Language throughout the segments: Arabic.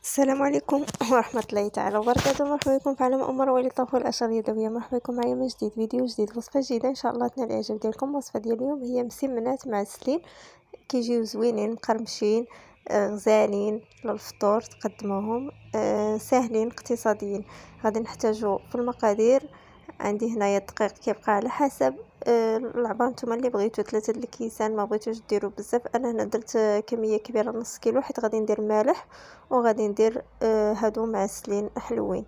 السلام عليكم ورحمة الله تعالى وبركاته. مرحبا بكم في عالم أمور ولي الطبخ والأشياء اليدوية. مرحبا بكم معايا من جديد، فيديو جديد، وصفة جديدة إن شاء الله تنال الإعجاب ديالكم. الوصفة ديال اليوم هي مسمنات معسلين، كيجيو زوينين مقرمشين، غزالين للفطور تقدموهم، ساهلين اقتصاديين. غادي نحتاجو في المقادير، عندي هنايا الدقيق كيبقى على حسب العبار نتوما اللي بغيتو، 3 الكيسان، ما بغيتوش ديروا بزاف. انا هنا درت كميه كبيره نص كيلو، حيت غادي ندير مالح وغادي ندير هادو معسلين حلوين.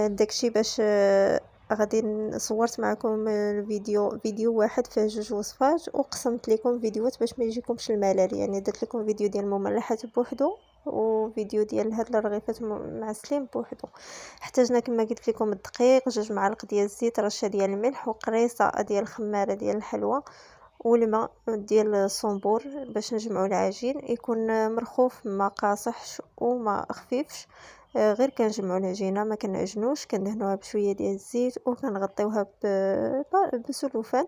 داكشي باش غادي صورت معكم فيديو واحد فيه 2 وصفات، وقسمت لكم فيديوهات باش ما يجيكمش الملل. يعني درت لكم فيديو ديال المملحات بوحدو، وفيديو ديال هاد الرغيفات معسلين بوحدو. احتاجنا كما قلت لكم الدقيق، 2 معالق ديال الزيت، رشه ديال الملح، وقريصه ديال الخماره ديال الحلوى، والماء ديال الصنبور باش نجمعوا العجين. يكون مرخوف، ما قاصحش وما خفيفش. غير كنجمعوا العجينه، ما كنعجنوش، كندهنوها بشويه ديال الزيت وكنغطيوها بسلوفان،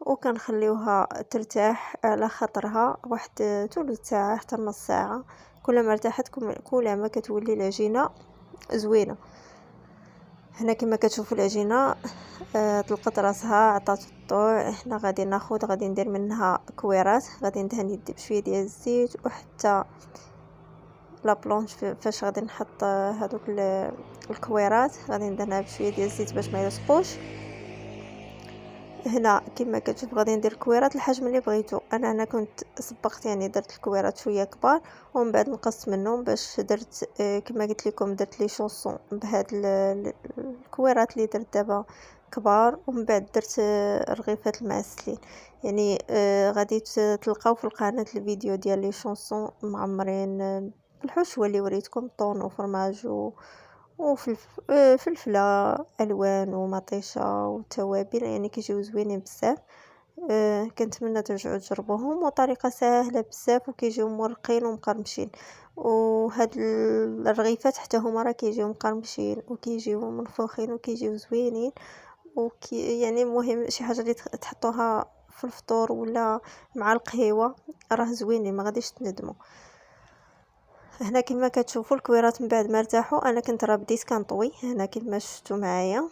وكنخليوها ترتاح على خاطرها واحد ثلث ساعه حتى نص ساعه. كل ما ارتاحت كل ما كتولي العجينه زوينه. هنا كما كتشوفوا العجينه طلقت راسها، عطات الطوع. هنا غادي ندير منها كويرات، غادي ندهن يدي بشويه ديال الزيت، وحتى لا بلونش فاش غادي نحط هذوك الكويرات غادي ندهنها بشويه ديال الزيت باش ما يلصقوش. هنا كما كتشوف غادي ندير الكويرات الحجم اللي بغيتو. انا كنت سبقت، يعني درت الكويرات شويه كبار، ومن بعد نقصت منهم باش درت كما قلت لكم درت لي شونسون بهاد الكويرات اللي درت دابا كبار، ومن بعد درت رغيفات المعسلين. يعني غادي تلقاو في القناه الفيديو ديال لي شونسون معمرين بالحشوه اللي وريتكم، طون وفرماج وفلفله الوان ومطيشه وتوابل، يعني كيجيو زوينين بزاف. كنتمنى ترجعوا تجربوهم، وطريقه سهله بزاف، وكيجيو مرقين ومقرمشين. وهاد الرغيفات حتى هما راه كيجيو مقرمشين وكيجيو منفوخين وكيجيو زوينين، يعني مهم شي حاجه اللي تحطوها في الفطور ولا مع القهيوه راه زوينين، ما غاديش تندموا. هنا كما كتشوفوا الكويرات من بعد ما ارتاحوا، انا كنت راه بديت كنطوي. هنا كما شفتوا معايا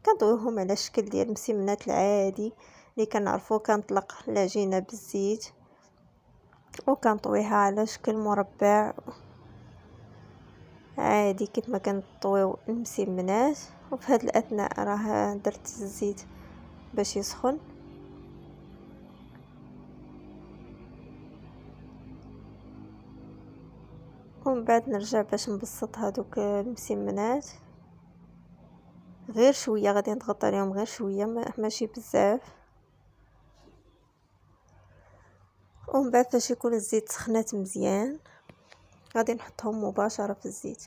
كنطويهم على الشكل ديال المسمنات العادي اللي كنعرفوا. كنطلق العجينه بالزيت وكنطويها على شكل مربع عادي كيف ما كنطويو المسمنات. وفي هذا الاثناء راه درت الزيت باش يسخن، ومن بعد نرجع باش نبسط هذوك المسمنات غير شويه. غادي نضغط عليهم غير شويه، ماشي بزاف. ومن بعد فاش يكون الزيت سخنات مزيان غادي نحطهم مباشره في الزيت.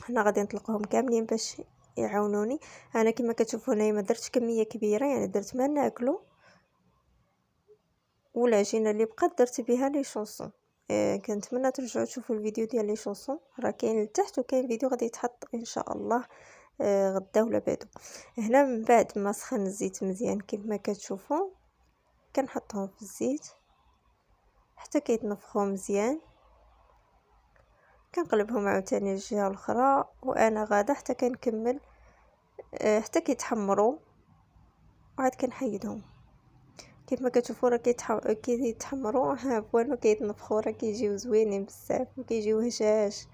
هنا غادي نطلقهم كاملين باش يعاونوني. انا كما كتشوفوا هنايا ما درتش كميه كبيره، يعني درت ما ناكلو، والعجينه اللي بقات درت بها لي شونسون. كنتمنى ترجعوا تشوفوا الفيديو ديال لي شونسون، راه كاين لتحت، وكاين فيديو غادي يتحط ان شاء الله غدا ولا بعدو. هنا من بعد ما سخن الزيت مزيان كما كتشوفوا كنحطهم في الزيت حتى كيتنفخوا مزيان. كنقلبهم عاوتاني الجهه الاخرى، وانا غاده حتى كنكمل حتى كيتحمروا، وعاد كنحيدهم. كيف ما كتشوفوا راه كيتحمروا، ها بوانو كيتنفخوا، راه كيجيو زوينين بزاف وكيجيو هشاش.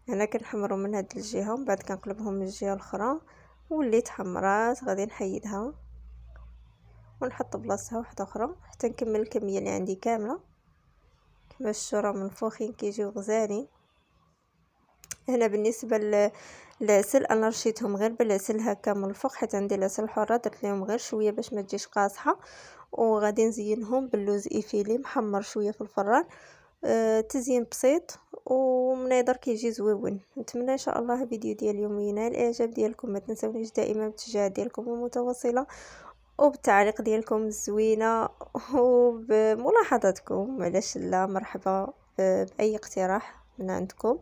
هنا كنحمروا من هاد الجهه، ومن بعد كنقلبهم من الجهه الاخرى، وليت حمرات غادي نحيدها ونحط بلاصتها واحده اخرى حتى نكمل الكميه اللي عندي كامله. كما شفتوا راه منفوخين كيجيو غزالين. هنا بالنسبه للعسل انا رشيتهم غير بالعسل هكا من الفوق، حيت عندي العسل الحره درت لهم غير شويه باش ما تجيش قاصحه. وغادي نزينهم باللوز ايفيلي محمر شويه في الفران، تزيين بسيط ومنيضر كيجي زويون. نتمنى ان شاء الله الفيديو ديال اليوم ينال الاعجاب ديالكم. ما تنسونيش دائما بالتشجيعات ديالكم المتواصله، وبالتعليق ديالكم الزوينه، وبملاحظاتكم علاش لا. مرحبا باي اقتراح من عندكم.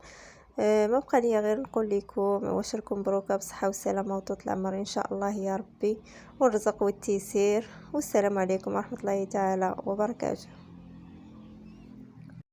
ما بقى لي غير نقول لكم واشركم مبروكه بصحه والسلامه وطول العمر ان شاء الله يا ربي، والرزق والتيسير. والسلام عليكم ورحمه الله تعالى وبركاته.